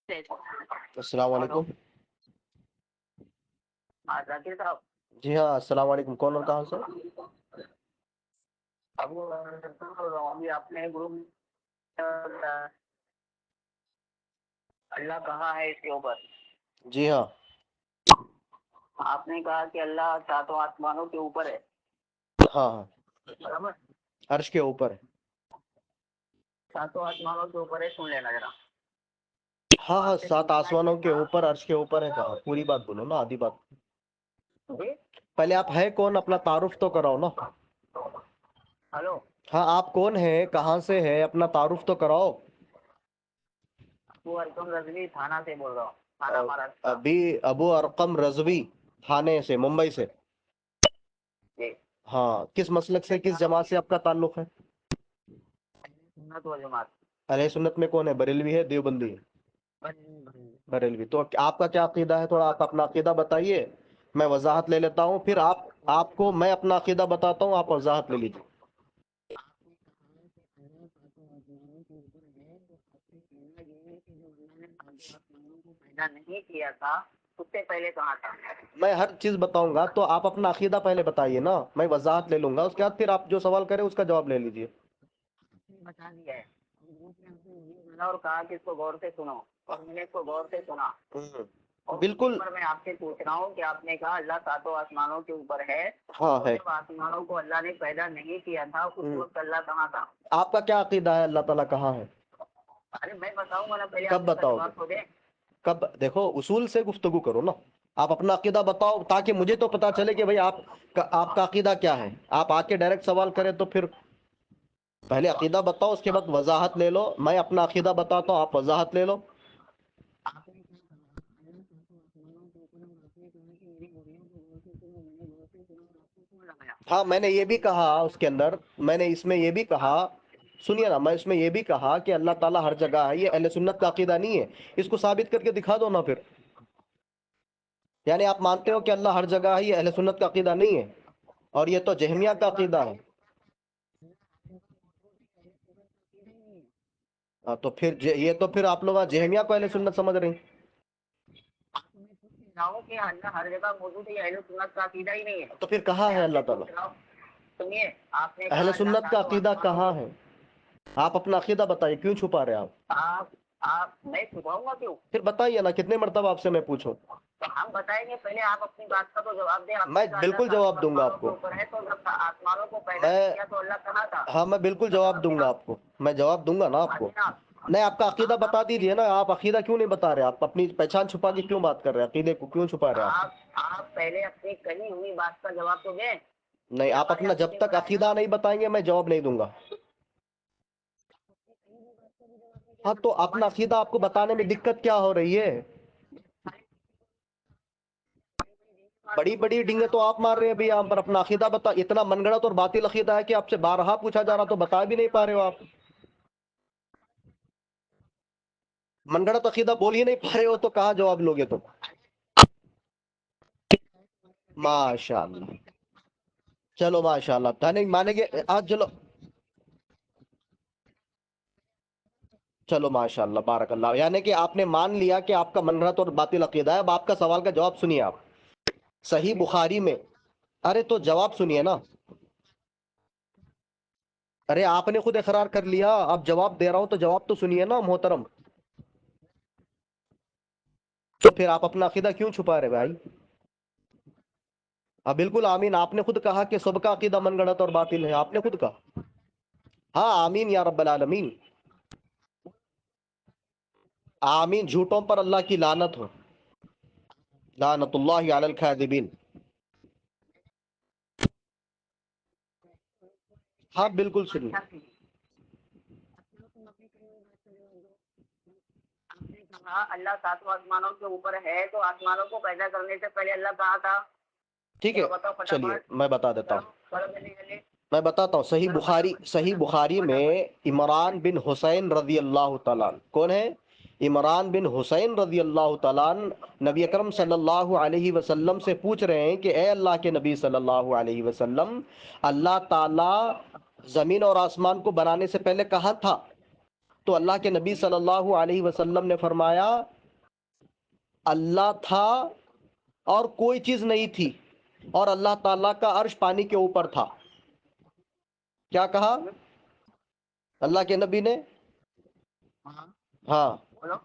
السلام علیکم. ہاں ذاکر صاحب. جی ہاں السلام علیکم. کون اور کہاں سے؟ اب ابھی آپ نے گروپ اللہ کہا ہے اس کے اوپر. جی ہاں. آپ نے کہا کہ اللہ ساتوں آسمانوں کے اوپر ہے. ہاں ہاں برابر. عرش کے اوپر ہے. ساتوں آسمانوں کے اوپر ہے. سن لینا ذرا. ہاں ہاں آپ سے 7 پوچھنا آسمانوں یہ کے تھا. اوپر عرش کے اوپر ہے. کہا پوری بات بولو نا, آدھی بات. جی پہلے آپ ہے کون, اپنا تعارف تو کراؤ نا. ہلو. ہاں آپ کون ہیں, کہاں سے ہے, اپنا تعارف تو کراؤ. ابو ارقم رضوی تھانہ سے بول رہا ہوں. تھانہ مہاراشٹر. ابھی ابو ارقم رضوی تھانے سے, ممبئی سے. جی. ہاں کس مسلک سے, کس جماعت سے آپ کا تعلق ہے؟ سنت و جماعت. اہل سنت میں کون ہے, بریلوی ہے دیوبندی ہے؟ بریلوی. تو آپ کا کیا عقیدہ ہے, تھوڑا آپ اپنا عقیدہ بتائیے, میں وضاحت لے لیتا ہوں. پھر آپ کو میں اپنا عقیدہ بتاتا ہوں, آپ وضاحت لے لیجیے. پیدا نہیں کیا تھا, اس سے پہلے کہاں تھا؟ میں ہر چیز بتاؤں گا, تو آپ اپنا عقیدہ پہلے بتائیے نا, میں وضاحت لے لوں گا. اس کے بعد پھر آپ جو سوال کریں اس کا جواب لے لیجیے. بتا دیا ہے اور کہا کہ اس کو غور سے سنو, اور میں نے اس کو غور سے سنا. اور بالکل. پر میں آپ سے پوچھ رہا ہوں کہ آپ نے کہا اللہ ساتوں آسمانوں کے اوپر ہے. ہاں ہے. جب آسمانوں کو اللہ نے پیدا نہیں کیا تھا, اس وقت اللہ کہاں تھا؟ آپ کا کیا عقیدہ ہے, اللہ تعالیٰ کہاں ہے؟ ارے میں بتاؤں گا نا, پہلے کب آپ اس کا بتاؤ گے؟ جواب تو دیں. کب؟ دیکھو اصول سے گفتگو کرو نا. آپ اپنا عقیدہ بتاؤ تاکہ مجھے تو پتا چلے کہ بھئی آپ کا عقیدہ کیا ہے. آپ آ کے ڈائریکٹ سوال کریں تو پھر پہلے عقیدہ بتاؤ, اس کے بعد وضاحت لے لو. میں اپنا عقیدہ بتاتا ہوں, آپ وضاحت لے لو. ہاں میں نے یہ بھی کہا اس کے اندر, میں نے اس میں یہ بھی کہا, سنیے نا, میں اس میں یہ بھی کہا کہ اللہ تعالیٰ ہر جگہ ہے. یہ اہل سنت کا عقیدہ نہیں ہے. اس کو ثابت کر کے دکھا دو نا پھر. یعنی آپ مانتے ہو کہ اللہ ہر جگہ ہے, یہ اہل سنت کا عقیدہ نہیں ہے, اور یہ تو جہمیہ کا عقیدہ ہے. ہاں تو پھر یہ تو پھر آپ لوگ جہمیہ کو اہل سنت سمجھ رہے ہیں. کہ اللہ ہر جگہ موجود ہے, اہل سنت کا عقیدہ ہی نہیں ہے. تو پھر کہاں میں ہے آپ سے اللہ تعالیٰ؟ پوچھ رہا ہوں, سنیے. آپ نے اہل کہا اللہ سنت کا ساتوں عقیدہ آسمانوں کہاں کے. ہے؟ آپ اپنا عقیدہ بتائیے, کیوں چھپا رہے آپ میں چھپاؤں گا کیوں؟ پھر بتائیے نا, کتنے مرتبہ آپ سے میں پوچھوں. تو ہم بتائیں گے, پہلے آپ اپنی بات کا تو جواب دیں. آپ میں نے کہا اللہ بالکل ساتوں جواب دوں گا آپ آسمانوں کے کو. اوپر ہے, تو جب آسمانوں کو پیدا میں نہیں کیا تو اللہ کہاں تھا؟ ہاں میں بالکل جواب دوں گا آپ کو, میں جواب دوں گا نا آپ کو. نہیں آپ کا عقیدہ بتا دیجئے نا. آپ عقیدہ کیوں نہیں بتا رہے, آپ اپنی پہچان چھپا کے کیوں بات کر رہے ہیں, عقیدے کو کیوں چھپا رہے ہیں آپ پہلے اپنی کہی ہوئی بات کا جواب تو دیں. نہیں آپ اپنا جب تک عقیدہ نہیں بتائیں گے میں جواب نہیں دوں گا. ہاں تو اپنا عقیدہ آپ کو بتانے میں دقت کیا ہو رہی ہے؟ بڑی بڑی ڈنگیں تو آپ مار رہے ہیں ابھی یہاں پر. اپنا عقیدہ بتا, اتنا من گھڑت اور باطل عقیدہ ہے کہ آپ سے بارہا پوچھا جا رہا تو بتا بھی نہیں پا رہے ہو آپ. من گھڑت عقیدہ بول ہی نہیں پا رہے ہو تو کہاں جواب لوگے تم؟ ماشاء اللہ, چلو ماشاء اللہ. تھا نہیں مانیں گے آج, چلو چلو ماشاء اللہ بارک اللہ. یعنی کہ آپ نے مان لیا کہ آپ کا من گھڑت اور باطل عقیدہ ہے. اب آپ کا سوال کا جواب سنیے. آپ صحیح بخاری میں, ارے تو جواب سنیے نا. ارے آپ نے خود اقرار کر لیا, اب جواب دے رہا ہوں تو جواب تو سنیے نا محترم. تو پھر آپ اپنا عقیدہ کیوں چھپا رہے بھائی؟ ہاں بالکل آمین. آپ نے خود کہا کہ سب کا عقیدہ من گڑت اور باطل ہے, آپ نے خود کہا. ہاں آمین یا رب العالمین. آمین. جھوٹوں پر اللہ کی لعنت ہو, لعنت اللہ علی الکاذبین. ہاں بالکل سنیے. اللہ ساتوں آسمانوں کے اوپر ہے, تو آسمانوں کو پیدا کرنے سے پہلے اللہ کہاں تھا؟ ٹھیک ہے بتاؤ چلیے فٹافٹ. میں بتا دیتا ہوں. میں بتاتا ہوں. صحیح بخاری میں عمران بن حسین رضی اللہ تعالیٰ, کون ہے؟ عمران بن حسین رضی اللہ تعالیٰ نبی اکرم صلی اللہ علیہ وسلم سے پوچھ رہے ہیں کہ اے اللہ کے نبی صلی اللہ علیہ وسلم, اللہ تعالیٰ زمین اور آسمان کو بنانے سے پہلے کہاں تھا؟ تو اللہ کے نبی صلی اللہ علیہ وسلم نے فرمایا اللہ تھا اور کوئی چیز نہیں تھی، اور اللہ تعالیٰ کا عرش پانی کے اوپر تھا. کیا کہا اللہ کے نبی نے؟ ہاں ہاں، بولو.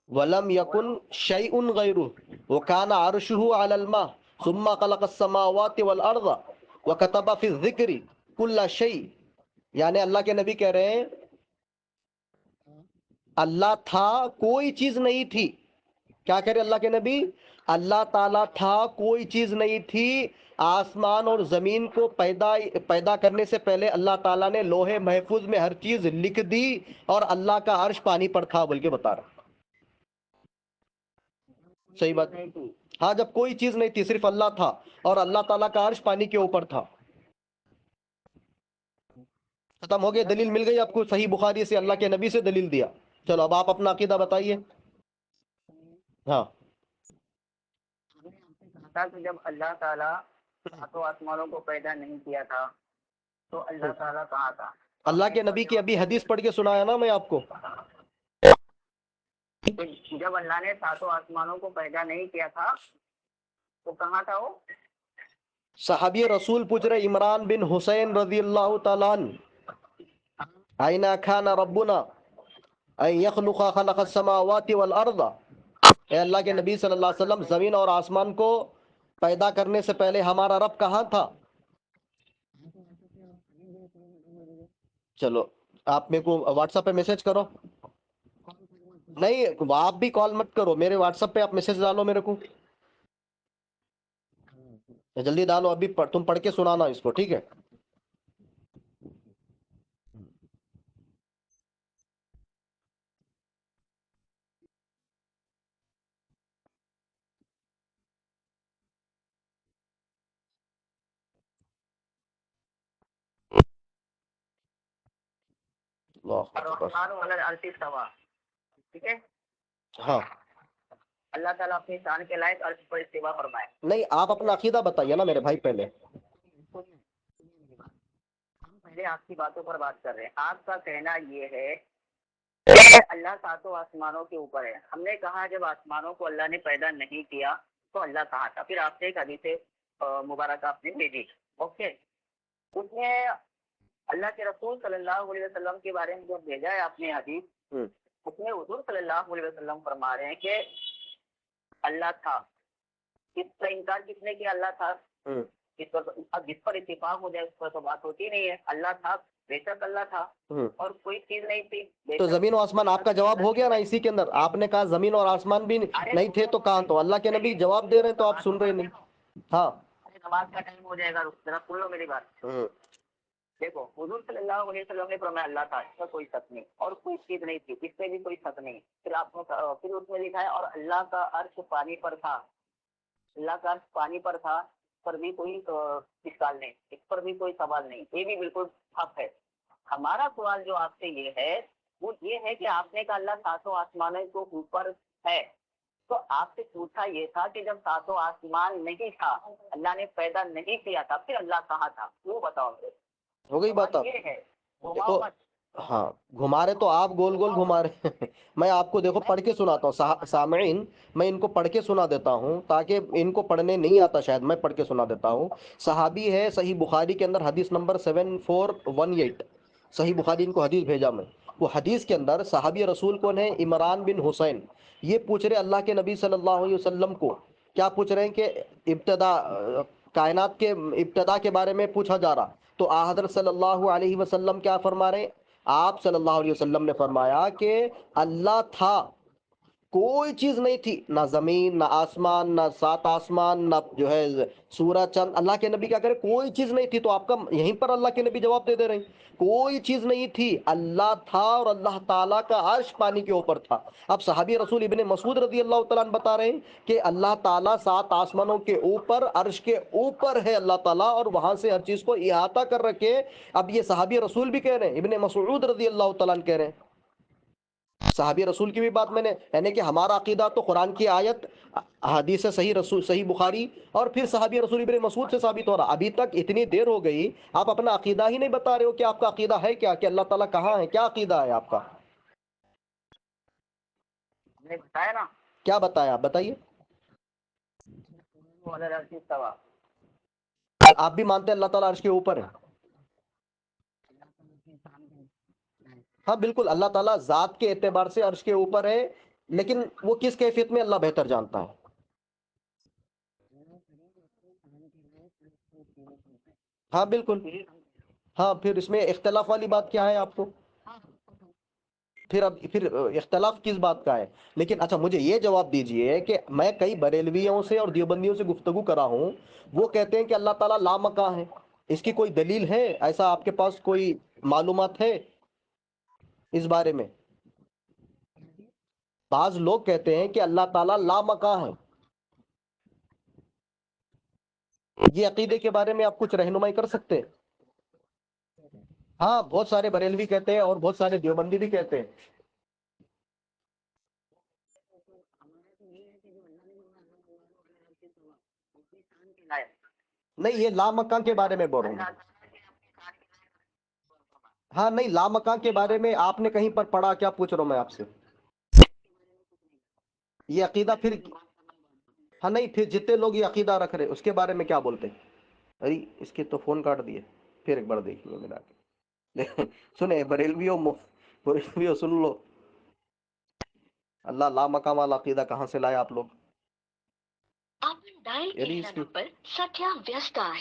ولم یکن شیء غیرہ وکان عرشہ علی الماء ثم خلق السماوات والارض وکتب فی الذکر کل شیء. یعنی اللہ کے نبی کہہ رہے ہیں اللہ تھا، کوئی چیز نہیں تھی. کیا کہہ رہے اللہ کے نبی؟ اللہ تعالیٰ تھا، کوئی چیز نہیں تھی. آسمان اور زمین کو پیدا کرنے سے پہلے اللہ تعالیٰ نے لوح محفوظ میں ہر چیز لکھ دی، اور اللہ کا عرش پانی پر تھا بول کے بتا رہا. صحیح بات. نہیں تھی. ہاں، جب کوئی چیز نہیں تھی، صرف اللہ تھا، اور اللہ تعالیٰ کا عرش پانی کے اوپر تھا. ختم ہو گیا. دلیل مل گئی آپ کو صحیح بخاری سے، اللہ کے نبی سے دلیل دیا. چلو اب آپ اپنا عقیدہ بتائیے. ہاں. ہم نے آپ سے کہا تھا کہ جب اللہ تعالیٰ ساتوں آسمانوں کو پیدا نہیں کیا تھا تو اللہ تعالیٰ کہاں تھا؟ اللہ کے نبی کی ابھی حدیث پڑھ کے سنایا نا میں آپ کو. جب اللہ نے ساتوں آسمانوں کو پیدا نہیں کیا تھا تو کہاں تھا وہ؟ صحابی رسول پوچھ رہے عمران بن حسین رضی اللہ تعالیٰ عنہ، أين كان ربنا أن يخلق خلق السماوات والأرض. اے اللہ کے نبی صلی اللہ علیہ وسلم، زمین اور آسمان کو پیدا کرنے سے پہلے ہمارا رب کہاں تھا؟ چلو آپ میرے کو واٹس ایپ پہ میسج کرو. نہیں، آپ بھی کال مت کرو، میرے واٹس ایپ پہ آپ میسج ڈالو میرے کو. جلدی ڈالو ابھی، تم پڑھ کے سنانا اس کو، ٹھیک ہے؟ اللہ اکبر. الرحمن علی العرش استوى. ٹھیک ہے. ہاں. اللہ تعالیٰ اپنی شان کے لائق عرش پر استوا فرمائے. نہیں، آپ اپنا عقیدہ بتائیے نا میرے بھائی پہلے. ہم پہلے آپ کی باتوں پر بات کر رہے ہیں. آپ کا کہنا یہ ہے کہ اللہ ساتوں آسمانوں کے اوپر ہے. ہم نے کہا جب آسمانوں کو اللہ نے پیدا نہیں کیا تو اللہ کہاں تھا؟ پھر آپ سے ایک حدیث مبارکہ آپ نے بھیجی. اوکے. اس میں اللہ کے رسول صلی اللہ علیہ وسلم کے بارے میں جو بھیجا ہے آپ نے حدیث، اس میں حضور صلی اللہ علیہ وسلم فرما رہے ہیں کہ اللہ تھا. اس کا انکار کس نے کیا؟ اللہ تھا. اب جس پر اتفاق ہو جائے اس پر تو بات ہوتی نہیں ہے. اللہ تھا، بے شک اللہ تھا، اور کوئی چیز نہیں تھی. تو زمین و آسمان آپ کا جواب ہو گیا نا اسی کے اندر. آپ نے کہا زمین اور آسمان بھی نہیں تھے تو کہاں؟ تو اللہ کے نبی جواب دے رہے ہیں تو آپ سن رہے نہیں. ہاں، نماز کا ٹائم ہو جائے گا، ذرا سن لو میری بات. دیکھو حضور صلی اللہ علیہ وسلم نے فرمایا اللہ تھا، اس کا کوئی شک نہیں، اور کوئی چیز نہیں تھی، اس میں بھی کوئی شک نہیں. پھر آپ نے پھر اس میں لکھا ہے اور اللہ کا عرش پانی پر تھا. اللہ کا عرش پانی پر تھا پر بھی کوئی اشکال نہیں، اس پر بھی کوئی سوال نہیں، یہ بھی بالکل حق ہے. ہمارا سوال جو آپ سے یہ ہے وہ یہ ہے کہ آپ نے کہا اللہ ساتوں آسمانوں کو اوپر ہے، تو آپ سے پوچھا یہ تھا کہ جب ساتوں آسمان نہیں تھا، اللہ نے پیدا نہیں کیا تھا، پھر اللہ کہاں تھا؟ وہ بتاؤ. ہو گئی بات. آپ یہ ہے دیکھو، ہاں گھما رہے تو آپ گول گول گھما رہے ہیں. میں آپ کو دیکھو پڑھ کے سناتا ہوں سامعین، میں ان کو پڑھ کے سنا دیتا ہوں تاکہ ان کو پڑھنے نہیں آتا شاید، میں پڑھ کے سنا دیتا ہوں. صحابی ہے، صحیح بخاری کے اندر حدیث نمبر 7418، صحیح بخاری ان کو حدیث بھیجا میں. وہ حدیث کے اندر صحابی رسول کون ہے؟ عمران بن حسین. یہ پوچھ رہے اللہ کے نبی صلی اللہ علیہ وسلم کو، کیا پوچھ رہے ہیں کہ ابتدا کائنات کے ابتدا کے بارے میں پوچھا جا رہا. تو حضرت صلی اللہ علیہ وسلم کیا فرما رہے ہیں؟ آپ صلی اللہ علیہ وسلم نے فرمایا کہ اللہ تھا، کوئی چیز نہیں تھی، نہ زمین نہ آسمان، نہ سات آسمان، نہ جو ہے سورج چند. اللہ کے نبی کیا کرے؟ کوئی چیز نہیں تھی. تو آپ کا یہیں پر اللہ کے نبی جواب دے رہے ہیں کوئی چیز نہیں تھی، اللہ تھا، اور اللہ تعالیٰ کا عرش پانی کے اوپر تھا. اب صحابی رسول ابن مسعود رضی اللہ تعالیٰ عنہ بتا رہے ہیں کہ اللہ تعالیٰ سات آسمانوں کے اوپر، عرش کے اوپر ہے اللہ تعالیٰ، اور وہاں سے ہر چیز کو احاطہ کر رکھے. اب یہ صحابی رسول بھی کہہ رہے ہیں، ابن مسعود رضی اللہ تعالیٰ عنہ کہہ رہے ہیں. صحابی رسول کی بھی بات میں نے، یعنی کہ ہمارا عقیدہ تو قرآن کی آیت، حدیث صحیح رسول، صحیح بخاری، اور پھر صحابی رسول ابن مسعود سے ثابت ہو رہا. ابھی تک اتنی دیر ہو گئی آپ اپنا عقیدہ ہی نہیں بتا رہے ہو کہ آپ کا عقیدہ ہے کیا، کہ اللہ تعالیٰ کہاں ہے، کیا عقیدہ ہے آپ کا؟ ہم نے بتایا نا، کیا بتایا؟ آپ بتائیے. وہ علی العرش استوى. آپ بھی مانتے ہیں اللہ تعالیٰ عرش کے اوپر ہے؟ ہاں بالکل، اللہ تعالیٰ ذات کے اعتبار سے عرش کے اوپر ہے، لیکن وہ کس کیفیت میں اللہ بہتر جانتا ہے. ہاں بالکل. ہاں پھر اس میں اختلاف والی بات کیا ہے آپ کو؟ پھر اختلاف کس بات کا ہے؟ لیکن اچھا مجھے یہ جواب دیجئے کہ میں کئی بریلویوں سے اور دیوبندیوں سے گفتگو کرا ہوں، وہ کہتے ہیں کہ اللہ تعالیٰ لامکاں ہے. اس کی کوئی دلیل ہے؟ ایسا آپ کے پاس کوئی معلومات ہے اس بارے میں؟ بعض لوگ کہتے ہیں کہ اللہ تعالیٰ لامکاں ہے. یہ عقیدے کے بارے میں آپ کچھ رہنمائی کر سکتے ہیں؟ ہاں بہت سارے بریلوی کہتے ہیں اور بہت سارے دیوبندی بھی کہتے ہیں. نہیں، یہ لامکاں کے بارے میں بول رہا ہوں. ہاں نہیں، لامکاں کے بارے میں آپ نے کہیں پر پڑھا؟ کیا پوچھ رہا ہوں میں آپ سے. یہ عقیدہ پھر ہاں نہیں، پھر جتنے لوگ یہ عقیدہ رکھ رہے اس کے بارے میں کیا بولتے ہیں؟ ارے اس کے تو فون کاٹ دیے. پھر ایک بار دیکھیے ملا کے. سنے بریلویوں سن لو. اللہ لامکاں والا عقیدہ کہاں سے لائے آپ لوگ؟ یعنی اس کی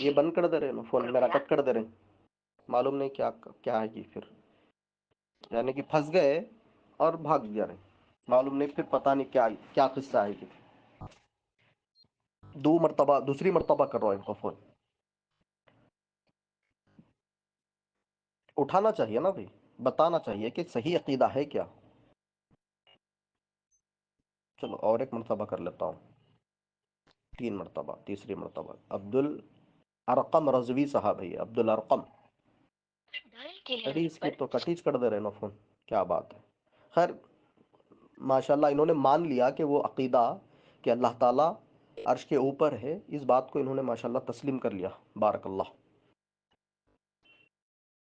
یہ بند کر دے رہے نا فون میرا، کٹ کر دے رہے. معلوم نہیں کیا کیا ہے یہ پھر، یعنی کہ پھنس گئے اور بھاگ جا رہے. معلوم نہیں پھر، پتہ نہیں کیا کیا قصہ ہے یہ. دوسری مرتبہ کر رہا ہوں ان کو فون. اٹھانا چاہیے نا بھائی، بتانا چاہیے کہ صحیح عقیدہ ہے کیا. چلو اور ایک مرتبہ کر لیتا ہوں. 3 مرتبہ، تیسری مرتبہ. عبد الارقم رضوی صاحب ہے، عبد الارقم. ارے اس کی تو کٹیچ کر دے رہے نا فون. کیا بات ہے. خیر ماشاءاللہ انہوں نے مان لیا کہ وہ عقیدہ کہ اللہ تعالیٰ عرش کے اوپر ہے، اس بات کو انہوں نے ماشاءاللہ تسلیم کر لیا. بارک اللہ.